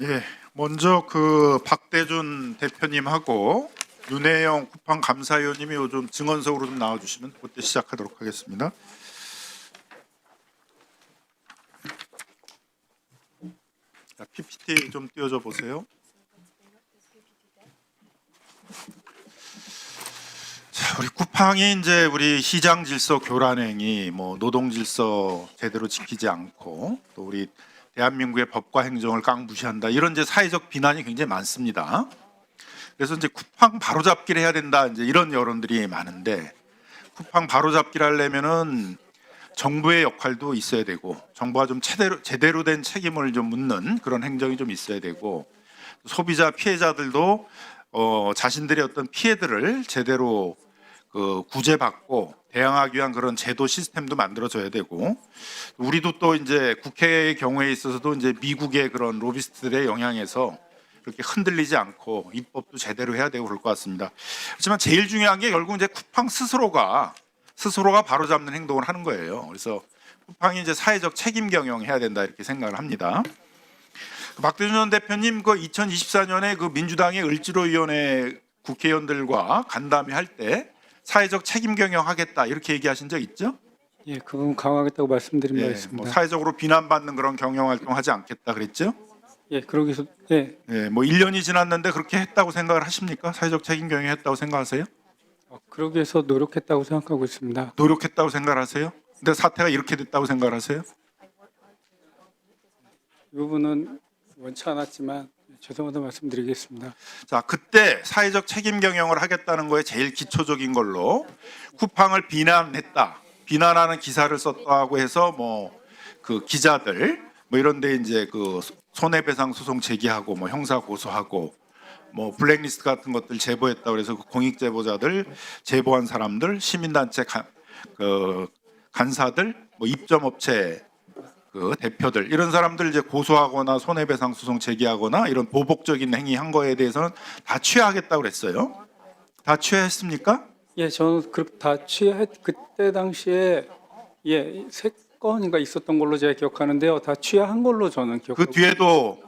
예, 먼저 그 박대준 대표님하고 윤혜영 쿠팡 감사위원님이 요즘 증언석으로 좀 나와주시면 그때 시작하도록 하겠습니다. 자, PPT 좀 띄워줘 보세요. 자, 우리 쿠팡이 이제 우리 시장 질서 교란행위, 뭐 노동 질서 제대로 지키지 않고 또 우리 대한민국의 법과 행정을 깡무시한다 이런 이제 사회적 비난이 굉장히 많습니다. 그래서 이제 쿠팡 바로잡기를 해야 된다 이제 이런 여론들이 많은데 쿠팡 바로잡기를 하려면은 정부의 역할도 있어야 되고 정부가 좀 제대로 된 책임을 좀 묻는 그런 행정이 좀 있어야 되고 소비자 피해자들도 자신들의 어떤 피해들을 제대로 구제받고 대응하기 위한 그런 제도 시스템도 만들어져야 되고 우리도 또 이제 국회의 경우에 있어서도 이제 미국의 그런 로비스트들의 영향에서 그렇게 흔들리지 않고 입법도 제대로 해야 되고 그럴 것 같습니다. 하지만 제일 중요한 게 결국 이제 쿠팡 스스로가 바로잡는 행동을 하는 거예요. 그래서 쿠팡이 이제 사회적 책임 경영해야 된다 이렇게 생각을 합니다. 박대준 대표님 그 2024년에 그 민주당의 을지로위원회 국회의원들과 간담회 할 때 사회적 책임 경영하겠다 이렇게 얘기하신 적 있죠? 예, 그건 강화하겠다고 말씀드린 바 예, 있습니다. 뭐 사회적으로 비난받는 그런 경영 활동하지 않겠다 그랬죠? 예, 그러기 위해서 예, 뭐 1년이 지났는데 그렇게 했다고 생각을 하십니까? 사회적 책임 경영했다고 생각하세요? 그러기 위해서 노력했다고 생각하고 있습니다. 노력했다고 생각을 하세요? 근데 사태가 이렇게 됐다고 생각을 하세요? 이 부분은 원치 않았지만 죄송하다 말씀드리겠습니다. 자, 그때 사회적 책임 경영을 하겠다는 거에 제일 기초적인 걸로 쿠팡을 비난했다. 비난하는 기사를 썼다고 해서 뭐 그 기자들 뭐 이런데 이제 그 손해배상 소송 제기하고 뭐 형사 고소하고 뭐 블랙리스트 같은 것들 제보했다 그래서 그 공익 제보자들 제보한 사람들 시민단체 간사들 뭐 입점업체 그 대표들 이런 사람들 이제 고소하거나 손해배상 소송 제기하거나 이런 보복적인 행위 한 거에 대해서는 다 취하하겠다고 그랬어요. 다 취하했습니까? 예, 저는 다 그때 당시에 예, 3건인가 있었던 걸로 제가 기억하는데요. 다 취하한 걸로 저는 기억하고 그 뒤에도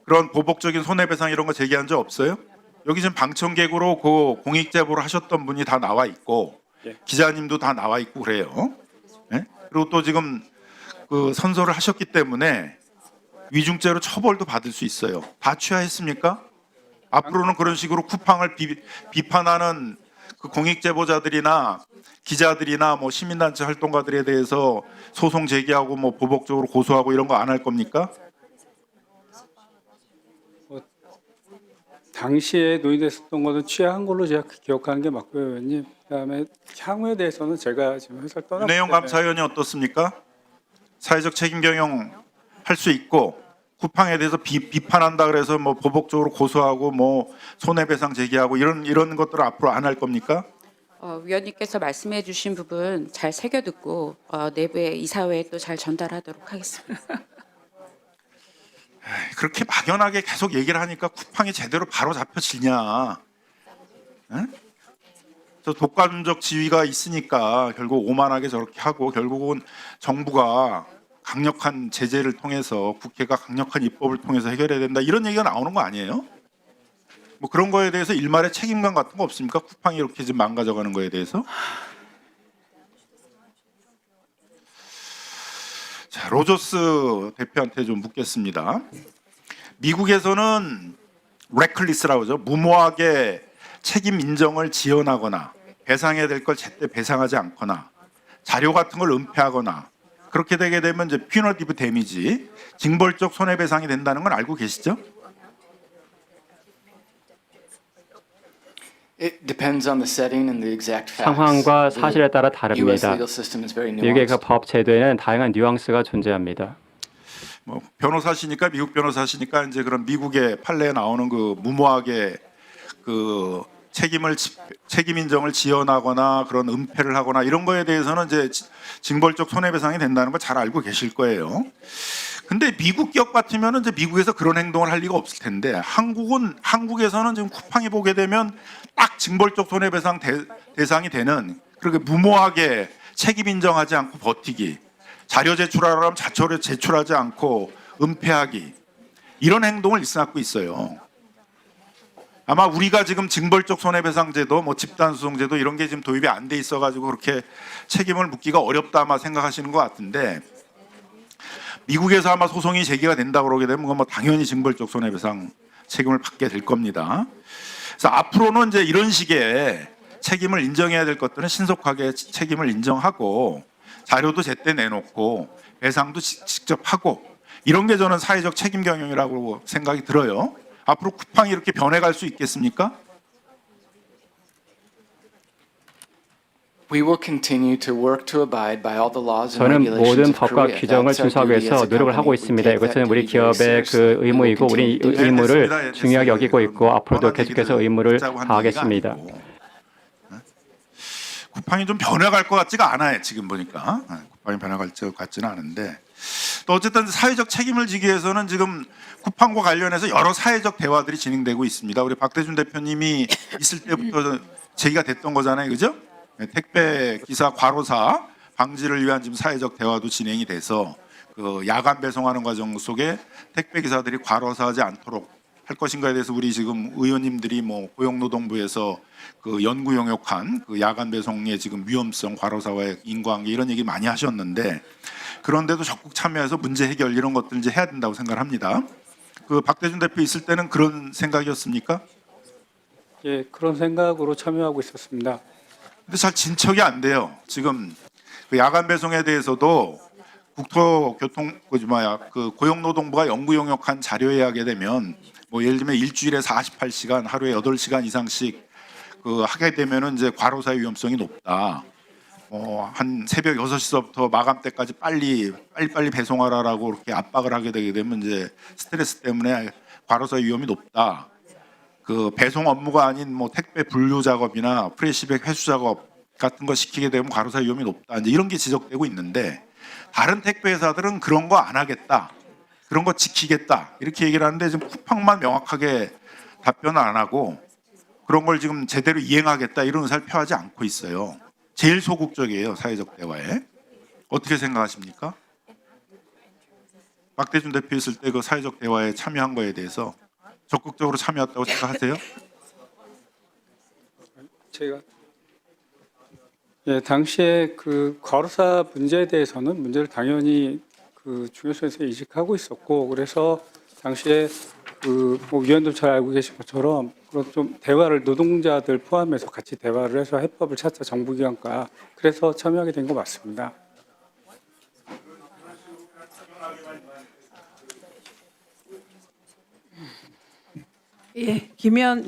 그런 보복적인 손해배상 이런 거 제기한 적 없어요? 여기 지금 방청객으로 그 공익 제보를 하셨던 분이 다 나와 있고 예. 기자님도 다 나와 있고 그래요. 네? 그리고 또 지금 그 선서를 하셨기 때문에 위중죄로 처벌도 받을 수 있어요. 다 취하했습니까? 앞으로는 그런 식으로 쿠팡을 비판하는 그 공익 제보자들이나 기자들이나 뭐 시민단체 활동가들에 대해서 소송 제기하고 뭐 보복적으로 고소하고 이런 거 안 할 겁니까? 당시에 논의됐었던 것은 취하한 걸로 제가 기억하는 게 맞고요, 의원님. 그다음에 향후에 대해서는 제가 지금 회사를 떠났기 윤혜영 때문에 감사위원이 어떻습니까? 사회적 책임 경영 할 수 있고 쿠팡에 대해서 비판한다 그래서 뭐 보복적으로 고소하고 뭐 손해배상 제기하고 이런 것들을 앞으로 안 할 겁니까? 위원님께서 말씀해 주신 부분 잘 새겨 듣고 내부의 이사회에 또 잘 전달하도록 하겠습니다. 그렇게 막연하게 계속 얘기를 하니까 쿠팡이 제대로 바로 잡혀지냐? 에? 저 독과점적 지위가 있으니까 결국 오만하게 저렇게 하고 결국은 정부가 강력한 제재를 통해서 국회가 강력한 입법을 통해서 해결해야 된다 이런 얘기가 나오는 거 아니에요? 뭐 그런 거에 대해서 일말의 책임감 같은 거 없습니까? 쿠팡이 이렇게 지금 망가져가는 거에 대해서? 자, 로저스 대표한테 좀 묻겠습니다. 미국에서는 레클리스라고 하죠. 무모하게 책임 인정을 지연하거나 배상해야 될 걸 제때 배상하지 않거나 자료 같은 걸 은폐하거나 그렇게 되게 되면 이제 퓨너티브 데미지, 징벌적 손해배상이 된다는 건 알고 계시죠? It depends on the setting and the exact facts. 상황과 The 사실에 따라 U.S. 다릅니다. legal system is very 미국의 그 nuanced. 법 제도에는 다양한 뉘앙스가 존재합니다. 뭐 변호사시니까 미국 변호사시니까 이제 그런 미국의 판례에 나오는 그 무모하게 그 책임 인정을 지연하거나 그런 은폐를 하거나 이런 거에 대해서는 이제 징벌적 손해배상이 된다는 걸 잘 알고 계실 거예요. 근데 미국 기업 같으면 이제 미국에서 그런 행동을 할 리가 없을 텐데 한국에서는 지금 쿠팡이 보게 되면 딱 징벌적 손해배상 대상이 되는 그렇게 무모하게 책임 인정하지 않고 버티기, 자료 제출하라면 자료를 제출하지 않고 은폐하기, 이런 행동을 일삼고 있어요. 아마 우리가 지금 징벌적 손해배상제도, 뭐 집단소송제도 이런 게 지금 도입이 안 돼 있어가지고 그렇게 책임을 묻기가 어렵다 아마 생각하시는 것 같은데, 미국에서 아마 소송이 제기가 된다 그러게 되면 그건 뭐 당연히 징벌적 손해배상 책임을 받게 될 겁니다. 그래서 앞으로는 이제 이런 식의 책임을 인정해야 될 것들은 신속하게 책임을 인정하고 자료도 제때 내놓고 배상도 직접 하고, 이런 게 저는 사회적 책임 경영이라고 생각이 들어요. 앞으로 쿠팡이 이렇게 변해갈 수 있겠습니까? We will continue to work to abide by all the laws and 저는 regulations 모든 of 법과 Korea. 규정을 That's our 준수하기 duty as 위해서 a 노력을 company. 하고 We 있습니다. take that 이것은 우리 duty very 기업의 그 seriously. We will 의무이고 우리 continue to do that. 의무를 됐습니다. 중요하게 여기고 있고 앞으로도 뻔한 계속해서 얘기들 의무를 하자고 한 다하겠습니다. 얘기가 아니고. 쿠팡이 좀 변해갈 것 같지가 않아요. 지금 보니까 쿠팡이 변해갈 것 같지는 않은데, 또 어쨌든 사회적 책임을 지기 위해서는 지금 쿠팡과 관련해서 여러 사회적 대화들이 진행되고 있습니다. 우리 박대준 대표님이 있을 때부터 제기가 됐던 거잖아요, 그죠? 택배 기사 과로사 방지를 위한 지금 사회적 대화도 진행이 돼서 그 야간 배송하는 과정 속에 택배 기사들이 과로사하지 않도록 할 것인가에 대해서 우리 지금 의원님들이 뭐 고용노동부에서 그 연구 용역한 그 야간 배송의 지금 위험성, 과로사와의 인과관계 이런 얘기 많이 하셨는데, 그런데도 적극 참여해서 문제 해결 이런 것들 이제 해야 된다고 생각을 합니다. 그 박대준 대표 있을 때는 그런 생각이었습니까? 예, 그런 생각으로 참여하고 있었습니다. 근데 잘 진척이 안 돼요. 지금 그 야간 배송에 대해서도 국토교통 그 고용노동부가 연구 용역한 자료에 하게 되면 뭐 예를 들면 일주일에 48시간 하루에 8시간 이상씩 그 하게 되면은 이제 과로사의 위험성이 높다. 한 새벽 6시서부터 마감 때까지 빨리 배송하라라고 그렇게 압박을 하게 되게 되면 이제 스트레스 때문에 과로사의 위험이 높다. 그 배송 업무가 아닌 뭐 택배 분류 작업이나 프레시백 회수 작업 같은 거 시키게 되면 과로사 위험이 높다. 이제 이런 게 지적되고 있는데, 다른 택배 회사들은 그런 거 안 하겠다, 그런 거 지키겠다 이렇게 얘기를 하는데, 지금 쿠팡만 명확하게 답변을 안 하고 그런 걸 지금 제대로 이행하겠다 이런 의사를 표하지 않고 있어요. 제일 소극적이에요, 사회적 대화에. 어떻게 생각하십니까? 박대준 대표 있을 때 그 사회적 대화에 참여한 거에 대해서 적극적으로 참여했다고 생각하세요? 제가 당시에 그 과로사 문제에 대해서는 문제를 당연히 그 중요성에서 인식하고 있었고, 그래서 당시에 그뭐 위원도 잘 알고 계신 것처럼 그런 좀 대화를 노동자들 포함해서 같이 대화를 해서 해법을 찾자, 정부기관과. 그래서 참여하게 된 거 맞습니다. 예, 김현